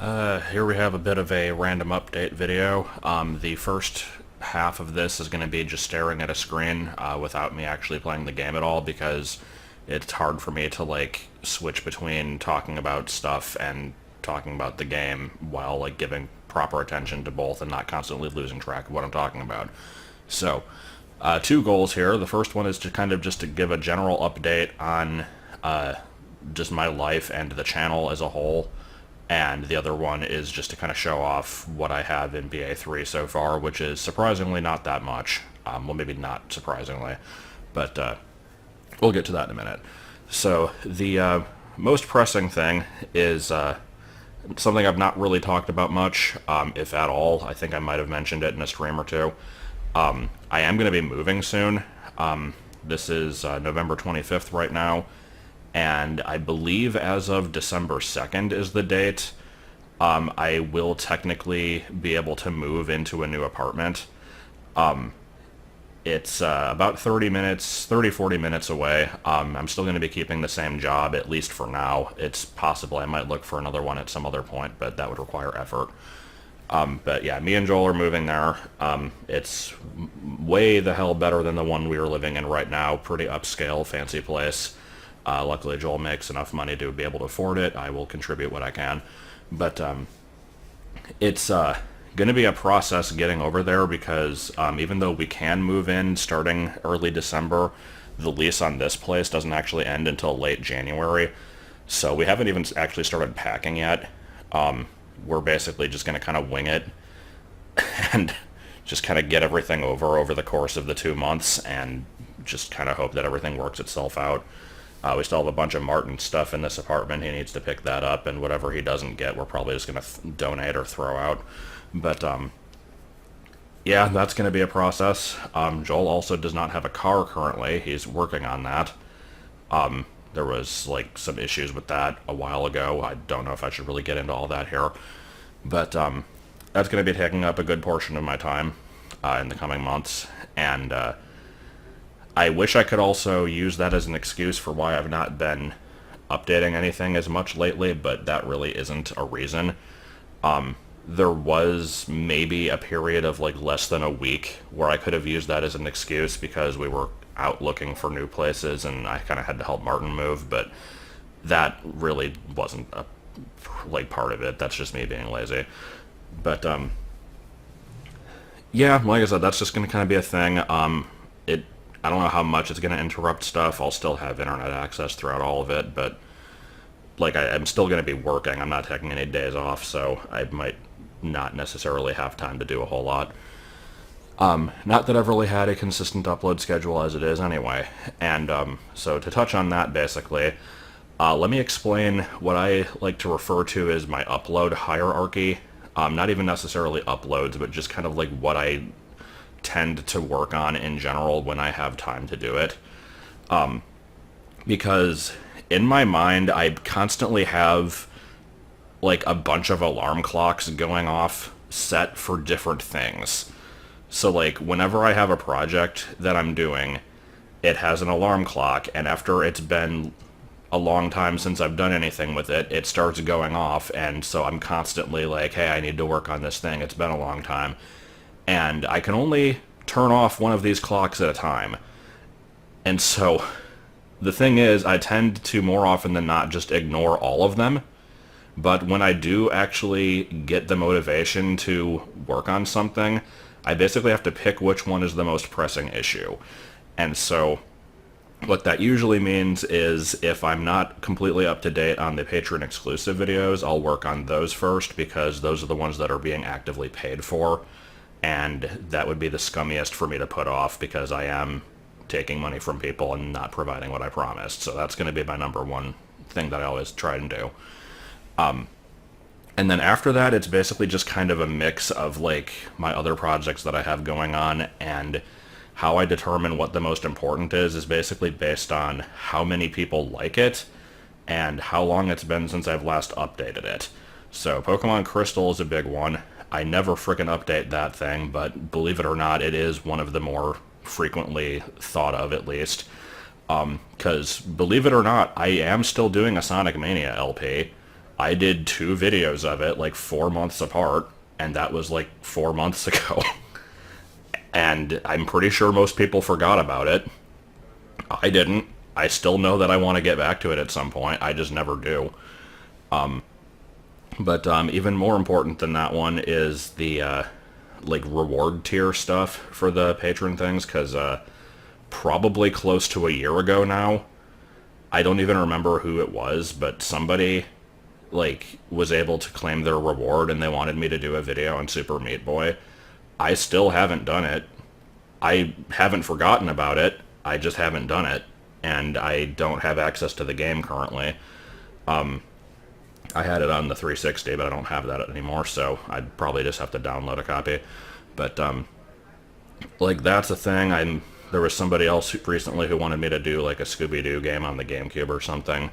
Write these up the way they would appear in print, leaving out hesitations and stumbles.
Here we have a bit of a random update video. The first half of this is going to be just staring at a screen without me actually playing the game at all, because it's hard for me to like switch between talking about stuff and talking about the game while like giving proper attention to both and not constantly losing track of what I'm talking about. So, two goals here. The first one is to kind of just to give a general update on just my life and the channel as a whole. And the other one is just to kind of show off what I have in BA3 so far, which is surprisingly not that much. Well, maybe not surprisingly, but we'll get to that in a minute. So the most pressing thing is something I've not really talked about much, if at all. I think I might have mentioned it in a stream or two. I am going to be moving soon. This is November 25th right now. And I believe as of December 2nd is the date, I will technically be able to move into a new apartment. It's about 40 minutes away. I'm still going to be keeping the same job, at least for now. It's possible I might look for another one at some other point, but that would require effort. But yeah, me and Joel are moving there. It's way the hell better than the one we are living in right now. Pretty upscale, fancy place. Luckily, Joel makes enough money to be able to afford it. I will contribute what I can. But it's going to be a process getting over there because even though we can move in starting early December, the lease on this place doesn't actually end until late January. So we haven't even actually started packing yet. We're basically just going to kind of wing it and just kind of get everything over the course of the 2 months and just kind of hope that everything works itself out. We still have a bunch of Martin stuff in this apartment. He needs to pick that up, and whatever he doesn't get, we're probably just going to donate or throw out. But, yeah, that's going to be a process. Joel also does not have a car currently. He's working on that. There was, like, some issues with that a while ago. I don't know if I should really get into all that here. But, that's going to be taking up a good portion of my time in the coming months. And, I wish I could also use that as an excuse for why I've not been updating anything as much lately, but that really isn't a reason. There was maybe a period of like less than a week where I could have used that as an excuse because we were out looking for new places and I kind of had to help Martin move, but that really wasn't a like part of it. That's just me being lazy. But yeah, like I said, that's just going to kind of be a thing. I don't know how much it's going to interrupt stuff. I'll still have internet access throughout all of it, but like I'm still going to be working. I'm not taking any days off, so I might not necessarily have time to do a whole lot. Not that I've really had a consistent upload schedule as it is anyway. And so to touch on that basically, let me explain what I like to refer to as my upload hierarchy. Not even necessarily uploads, but just kind of like what I tend to work on in general when I have time to do it. Because in my mind, I constantly have like a bunch of alarm clocks going off set for different things. So like whenever I have a project that I'm doing, it has an alarm clock, and after it's been a long time since I've done anything with it, it starts going off, and so I'm constantly like, hey, I need to work on this thing. It's been a long time. And I can only turn off one of these clocks at a time. And so the thing is, I tend to more often than not just ignore all of them. But when I do actually get the motivation to work on something, I basically have to pick which one is the most pressing issue. And so what that usually means is if I'm not completely up to date on the Patreon exclusive videos, I'll work on those first because those are the ones that are being actively paid for. And that would be the scummiest for me to put off because I am taking money from people and not providing what I promised. So that's going to be my number one thing that I always try and do. And then after that, it's basically just kind of a mix of like my other projects that I have going on, and how I determine what the most important is basically based on how many people like it and how long it's been since I've last updated it. So Pokemon Crystal is a big one. I never frickin' update that thing, but believe it or not, it is one of the more frequently thought of, at least. Because, believe it or not, I am still doing a Sonic Mania LP. I did 2 videos of it, like 4 months apart, and that was like 4 months ago. And I'm pretty sure most people forgot about it. I didn't. I still know that I want to get back to it at some point. I just never do. But even more important than that one is the like reward tier stuff for the patron things, because probably close to a year ago now, I don't even remember who it was, but somebody like was able to claim their reward and they wanted me to do a video on Super Meat Boy. I still haven't done it. I haven't forgotten about it. I just haven't done it, and I don't have access to the game currently. I had it on the 360, but I don't have that anymore, so I'd probably just have to download a copy. But like that's a thing. There was somebody else recently who wanted me to do like a Scooby-Doo game on the GameCube or something.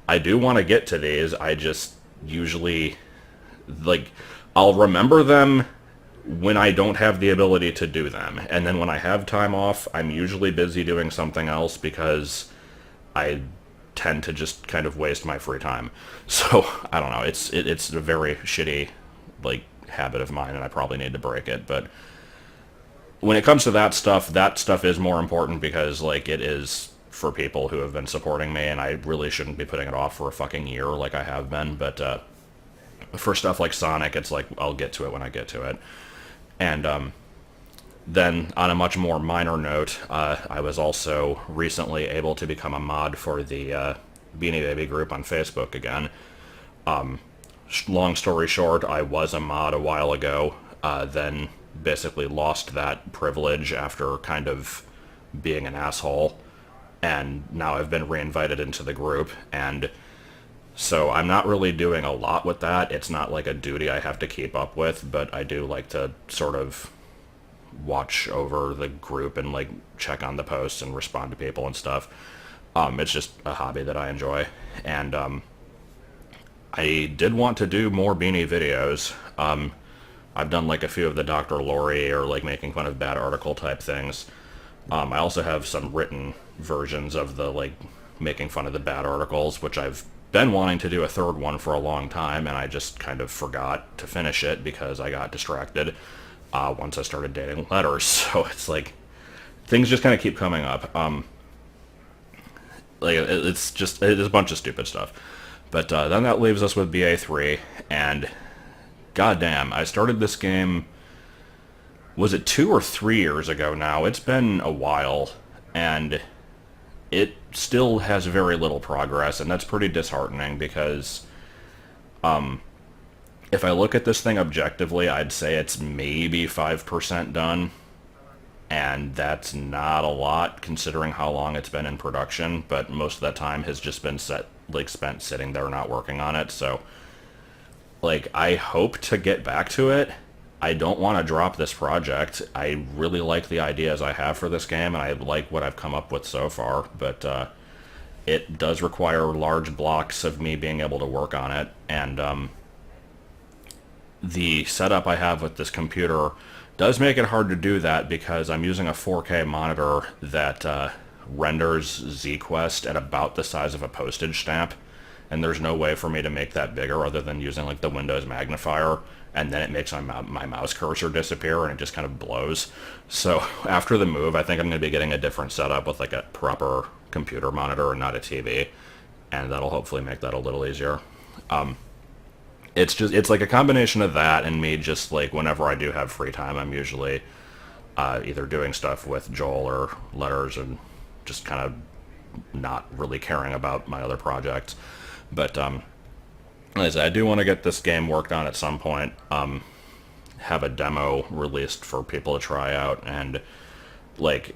I do want to get to these. I just usually like I'll remember them when I don't have the ability to do them, and then when I have time off, I'm usually busy doing something else because I tend to just kind of waste my free time. So I don't know. It's a very shitty like habit of mine, and I probably need to break it. But when it comes to that stuff is more important because like it is for people who have been supporting me, and I really shouldn't be putting it off for a fucking year like I have been. But for stuff like Sonic, it's like I'll get to it when I get to it. And then on a much more minor note, I was also recently able to become a mod for the Beanie Baby group on Facebook again. Long story short, I was a mod a while ago, then basically lost that privilege after kind of being an asshole, and now I've been reinvited into the group, and so I'm not really doing a lot with that. It's not like a duty I have to keep up with, but I do like to sort of watch over the group and like check on the posts and respond to people and stuff. It's just a hobby that I enjoy, and I did want to do more Beanie videos. I've done like a few of the Dr. Lori or like making fun of bad article type things. I also have some written versions of the like making fun of the bad articles, which I've been wanting to do a third one for a long time, and I just kind of forgot to finish it because I got distracted once I started dating letters. So it's like things just kind of keep coming up. Like it's a bunch of stupid stuff. But then that leaves us with BA3, and goddamn, I started this game, was it 2 or 3 years ago now? It's been a while, and it still has very little progress, and that's pretty disheartening because if I look at this thing objectively, I'd say it's maybe 5% done, and that's not a lot considering how long it's been in production, but most of that time has just been spent sitting there not working on it. So like I hope to get back to it. I don't want to drop this project. I really like the ideas I have for this game, and I like what I've come up with so far, but it does require large blocks of me being able to work on it, and the setup I have with this computer does make it hard to do that because I'm using a 4K monitor that renders ZQuest at about the size of a postage stamp, and there's no way for me to make that bigger other than using like the Windows magnifier, and then it makes my mouse cursor disappear and it just kind of blows. So after the move, I think I'm going to be getting a different setup with like a proper computer monitor and not a TV, and that'll hopefully make that a little easier. It's like a combination of that and me just like whenever I do have free time, I'm usually either doing stuff with Joel or letters and just kind of not really caring about my other projects. But like I said, I do want to get this game worked on at some point, have a demo released for people to try out, and like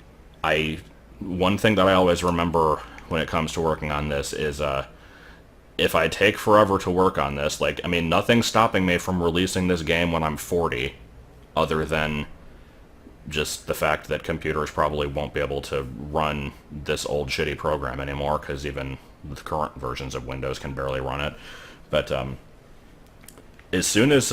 one thing that I always remember when it comes to working on this is if I take forever to work on this, like, I mean, nothing's stopping me from releasing this game when I'm 40, other than just the fact that computers probably won't be able to run this old shitty program anymore, because even the current versions of Windows can barely run it. But as soon as,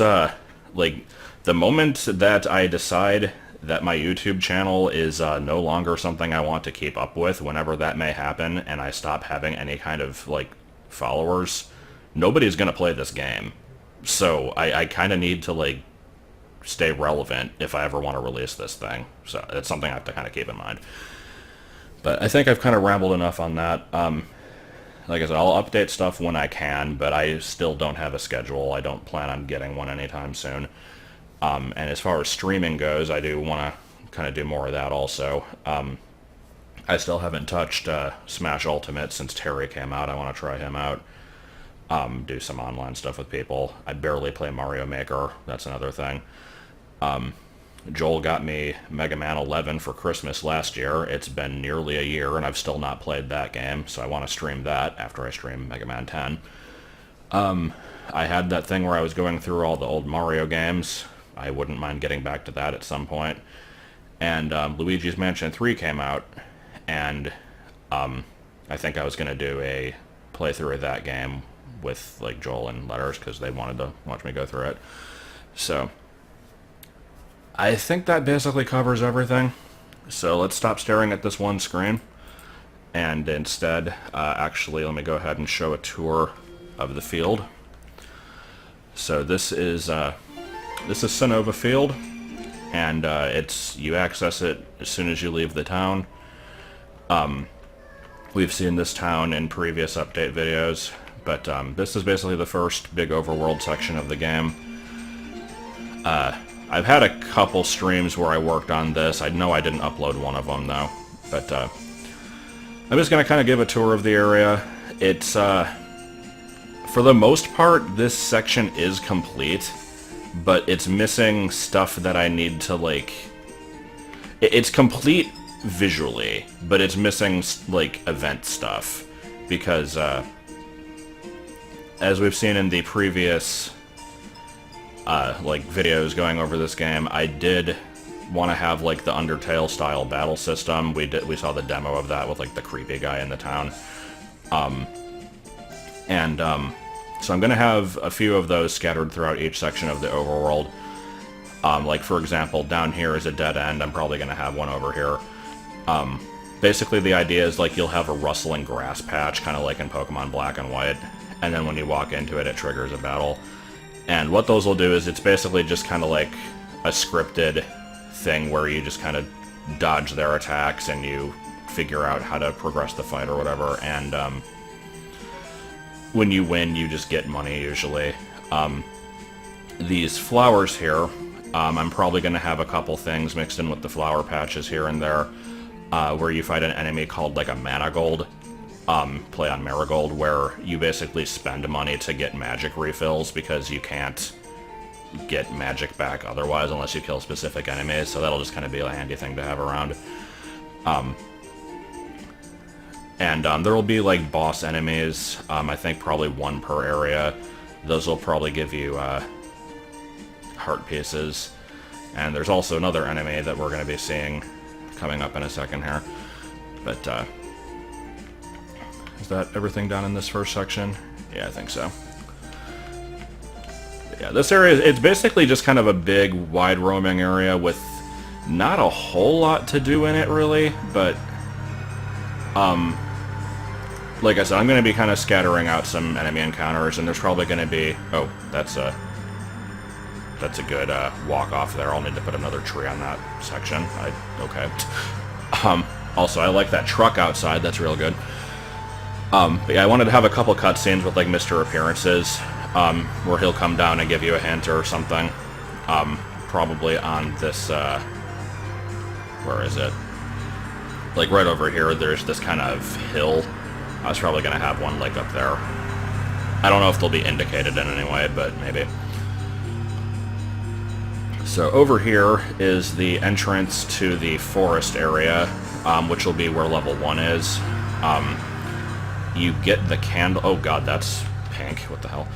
like, the moment that I decide that my YouTube channel is no longer something I want to keep up with, whenever that may happen, and I stop having any kind of, like, followers, nobody's going to play this game. So I kind of need to, like, stay relevant if I ever want to release this thing. So it's something I have to kind of keep in mind. But I think I've kind of rambled enough on that. Like I said, I'll update stuff when I can, but I still don't have a schedule. I don't plan on getting one anytime soon. And as far as streaming goes, I do want to kind of do more of that also. I still haven't touched Smash Ultimate since Terry came out. I want to try him out. Do some online stuff with people. I barely play Mario Maker. That's another thing. Joel got me Mega Man 11 for Christmas last year. It's been nearly a year, and I've still not played that game, so I want to stream that after I stream Mega Man 10. I had that thing where I was going through all the old Mario games. I wouldn't mind getting back to that at some point. And Luigi's Mansion 3 came out, and I think I was going to do a playthrough of that game with, like, Joel and Letters, because they wanted to watch me go through it. So I think that basically covers everything. So let's stop staring at this one screen, and instead, actually, let me go ahead and show a tour of the field. So this is Sonova Field, and you access it as soon as you leave the town. We've seen this town in previous update videos, but this is basically the first big overworld section of the game. I've had a couple streams where I worked on this. I know I didn't upload one of them, though. But I'm just going to kind of give a tour of the area. It's, for the most part, this section is complete, but it's missing stuff that I need to, like... It's complete visually, but it's missing, like, event stuff. Because, as we've seen in the previous... like, videos going over this game, I did want to have, like, the Undertale-style battle system. We saw the demo of that with, like, the creepy guy in the town. So I'm going to have a few of those scattered throughout each section of the overworld. Like, for example, down here is a dead end. I'm probably going to have one over here. Basically, the idea is, like, you'll have a rustling grass patch, kind of like in Pokemon Black and White, and then when you walk into it, it triggers a battle. And what those will do is it's basically just kind of like a scripted thing where you just kind of dodge their attacks and you figure out how to progress the fight or whatever. And when you win, you just get money, usually. These flowers here, I'm probably going to have a couple things mixed in with the flower patches here and there, where you fight an enemy called, like, a Manigold. Play on Marigold, where you basically spend money to get magic refills because you can't get magic back otherwise unless you kill specific enemies, so that'll just kind of be a handy thing to have around. There will be, like, boss enemies, I think probably one per area. Those will probably give you heart pieces. And there's also another enemy that we're going to be seeing coming up in a second here. But, is that everything down in this first section? Yeah, I think so. But yeah, this area, it's basically just kind of a big, wide roaming area with not a whole lot to do in it, really, but, like I said, I'm going to be kind of scattering out some enemy encounters, and there's probably going to be... Oh, that's a good walk-off there. I'll need to put another tree on that section. Okay. Also, I like that truck outside. That's real good. But yeah, I wanted to have a couple cutscenes with, like, Mr. Appearances, where he'll come down and give you a hint or something. Probably on this, where is it? Like, right over here, there's this kind of hill. I was probably going to have one, like, up there. I don't know if they'll be indicated in any way, but maybe. So over here is the entrance to the forest area, which will be where level 1 is. You get the candle... Oh god, that's pink. What the hell?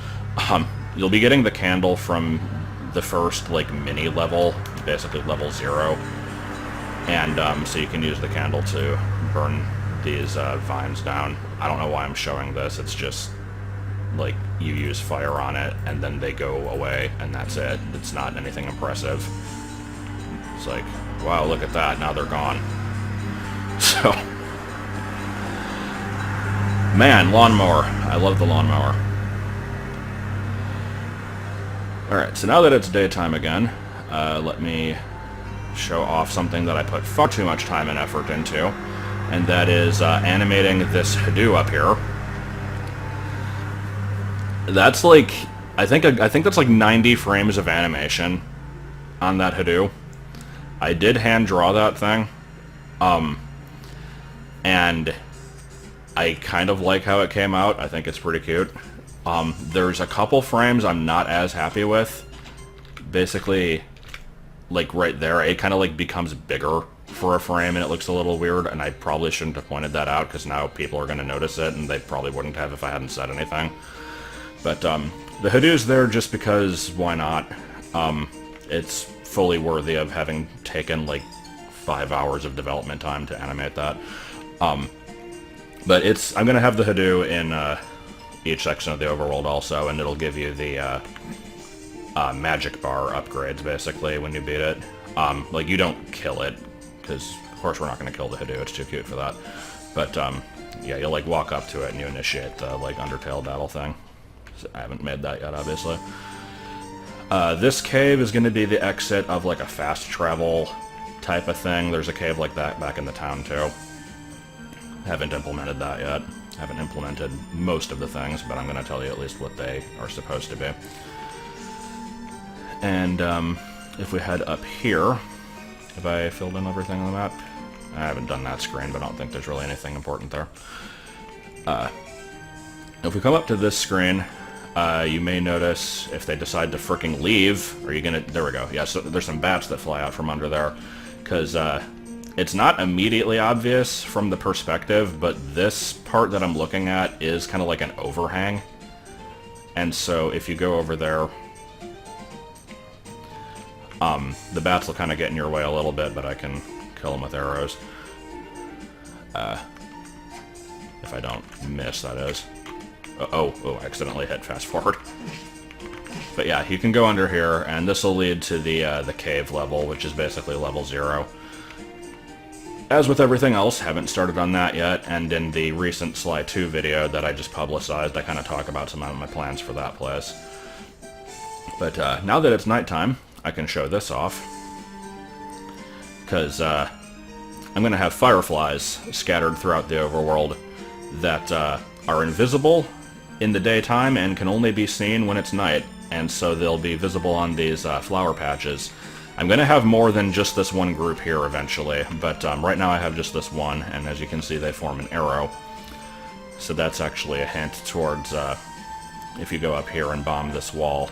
You'll be getting the candle from the first, like, mini level, basically level 0. And so you can use the candle to burn these vines down. I don't know why I'm showing this. It's just, like, you use fire on it, and then they go away, and that's it. It's not anything impressive. It's like, wow, look at that. Now they're gone. So... Man, lawnmower. I love the lawnmower. Alright, so now that it's daytime again, let me show off something that I put far too much time and effort into, and that is animating this Hadoo up here. That's like, I think that's like 90 frames of animation on that Hadoo. I did hand draw that thing, and I kind of like how it came out. I think it's pretty cute. There's a couple frames I'm not as happy with. Basically, like right there, it kind of like becomes bigger for a frame and it looks a little weird, and I probably shouldn't have pointed that out because now people are going to notice it, and they probably wouldn't have if I hadn't said anything. But the Hadoo's there just because why not? It's fully worthy of having taken like 5 hours of development time to animate that. But I'm going to have the Hadoo in each section of the overworld also, and it'll give you the magic bar upgrades basically when you beat it. Like, you don't kill it, because of course we're not going to kill the Hadoo, it's too cute for that. But yeah, you'll like walk up to it and you initiate the like Undertale battle thing. So I haven't made that yet, obviously. This cave is going to be the exit of like a fast travel type of thing. There's a cave like that back in the town too. Haven't implemented that yet. Haven't implemented most of the things, but I'm going to tell you at least what they are supposed to be. And if we head up here, have I filled in everything on the map? I haven't done that screen, but I don't think there's really anything important there. If we come up to this screen, you may notice if they decide to fricking leave, are you gonna... There we go. Yeah, so there's some bats that fly out from under there, because it's not immediately obvious from the perspective, but this part that I'm looking at is kind of like an overhang. And so if you go over there, the bats will kind of get in your way a little bit, but I can kill them with arrows. If I don't miss, that is. Oh, I accidentally hit fast forward. But yeah, you can go under here, and this will lead to the cave level, which is basically level 0. As with everything else, haven't started on that yet, and in the recent Sly 2 video that I just publicized, I kind of talk about some of my plans for that place. But now that it's nighttime, I can show this off, because I'm going to have fireflies scattered throughout the overworld that are invisible in the daytime and can only be seen when it's night, and so they'll be visible on these flower patches. I'm going to have more than just this one group here eventually, but right now I have just this one, and as you can see they form an arrow. So that's actually a hint towards if you go up here and bomb this wall,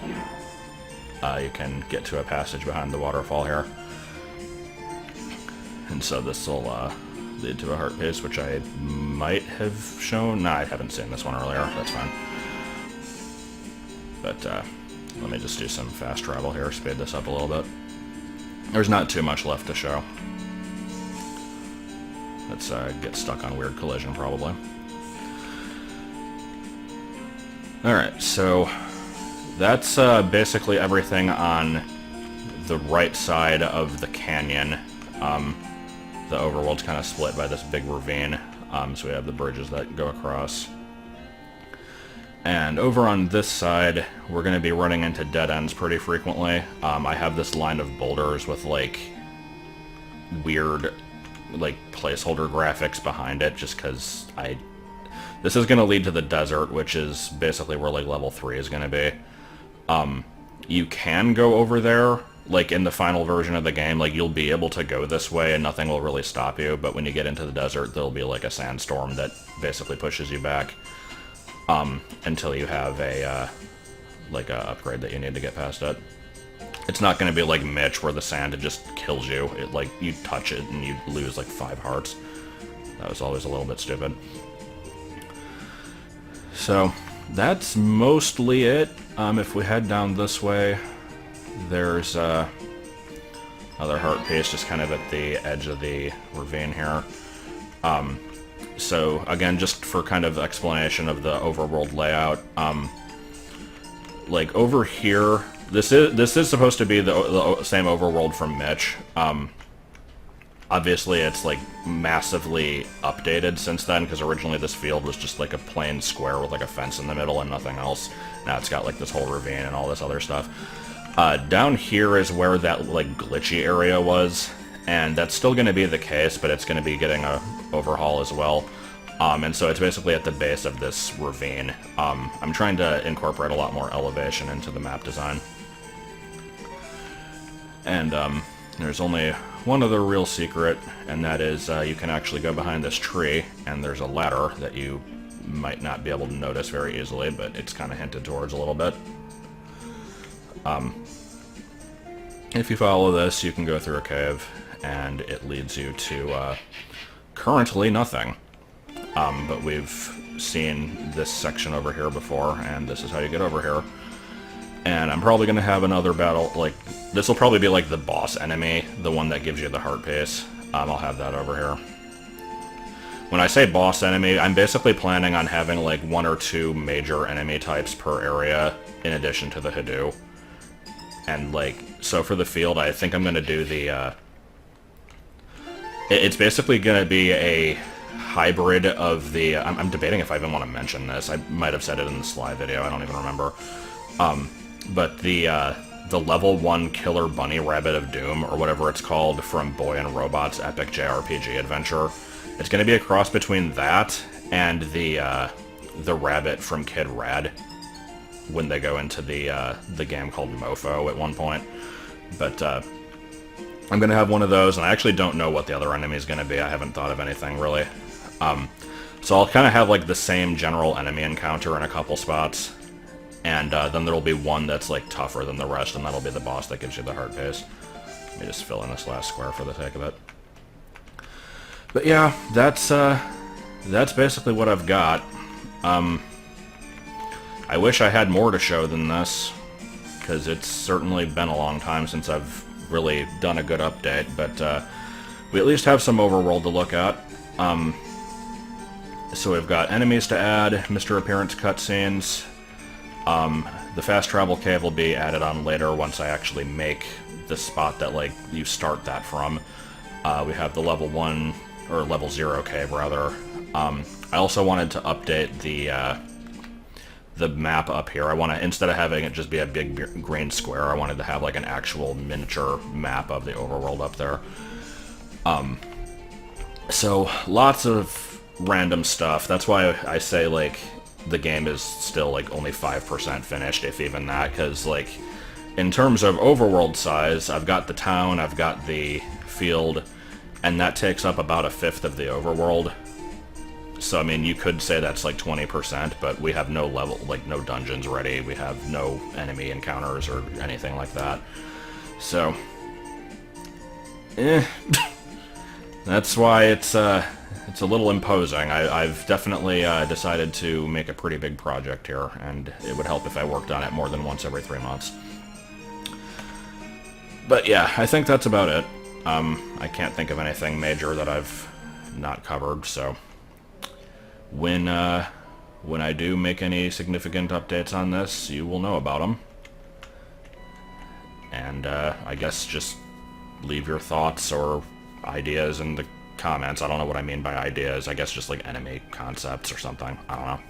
you can get to a passage behind the waterfall here. And so this will lead to a heart pace, which I might have shown. Nah, I haven't seen this one earlier. That's fine. But let me just do some fast travel here, speed this up a little bit. There's not too much left to show. Let's get stuck on weird collision, probably. Alright, so that's basically everything on the right side of the canyon. The overworld's kind of split by this big ravine, so we have the bridges that go across. And over on this side, we're going to be running into dead ends pretty frequently. I have this line of boulders with, like, weird, like, placeholder graphics behind it, just because this is going to lead to the desert, which is basically where, like, level 3 is going to be. You can go over there, like, in the final version of the game. Like, you'll be able to go this way and nothing will really stop you, but when you get into the desert, there'll be, like, a sandstorm that basically pushes you back. Until you have a upgrade that you need to get past it. It's not going to be like Mitch, where the sand just kills you. It, like, you touch it and you lose, like, 5 hearts. That was always a little bit stupid. So, that's mostly it. If we head down this way, there's another heart piece just kind of at the edge of the ravine here. So, again, just for kind of explanation of the overworld layout, like, over here, this is supposed to be the same overworld from Mitch. Obviously, it's, like, massively updated since then, because originally this field was just, like, a plain square with, like, a fence in the middle and nothing else. Now it's got, like, this whole ravine and all this other stuff. Down here is where that, like, glitchy area was, and that's still going to be the case, but it's going to be getting a overhaul as well. And so it's basically at the base of this ravine. I'm trying to incorporate a lot more elevation into the map design. And there's only one other real secret, and that is you can actually go behind this tree, and there's a ladder that you might not be able to notice very easily, but it's kind of hinted towards a little bit. If you follow this, you can go through a cave, and it leads you to currently nothing. But we've seen this section over here before, and this is how you get over here. And I'm probably going to have another battle, like, this will probably be like the boss enemy, the one that gives you the heart pace. I'll have that over here. When I say boss enemy, I'm basically planning on having like 1 or 2 major enemy types per area, in addition to the Hadoo. And like, so for the field, I think I'm going to do the, it's basically going to be a hybrid of the, I'm debating if I even want to mention this. I might have said it in the Sly video, I don't even remember. But the level 1 Killer Bunny Rabbit of Doom, or whatever it's called, from Boy and Robot's epic JRPG adventure, it's going to be a cross between that and the rabbit from Kid Rad, when they go into the game called Mofo at one point. But I'm going to have one of those, and I actually don't know what the other enemy is going to be. I haven't thought of anything, really. So I'll kind of have like the same general enemy encounter in a couple spots, and then there'll be one that's like tougher than the rest, and that'll be the boss that gives you the heart pace. Let me just fill in this last square for the sake of it. But yeah, that's basically what I've got. I wish I had more to show than this, because it's certainly been a long time since I've really done a good update, but we at least have some Overworld to look at. So we've got enemies to add, Mr. Appearance cutscenes. The fast travel cave will be added on later once I actually make the spot that, like, you start that from. We have the level 1, or level 0 cave, rather. I also wanted to update the map up here. I want to, instead of having it just be a big green square, I wanted to have like an actual miniature map of the Overworld up there. So lots of random stuff. That's why I say like the game is still like only 5% finished, if even that, because like in terms of Overworld size, I've got the town, I've got the field, and that takes up about 1/5 of the Overworld. So, I mean, you could say that's like 20%, but we have no level, like, no dungeons ready, we have no enemy encounters or anything like that. So, that's why it's a little imposing. I've definitely decided to make a pretty big project here, and it would help if I worked on it more than once every 3 months. But yeah, I think that's about it. I can't think of anything major that I've not covered, so when I do make any significant updates on this, you will know about them. And I guess just leave your thoughts or ideas in the comments. I don't know what I mean by ideas. I guess just like enemy concepts or something. I don't know.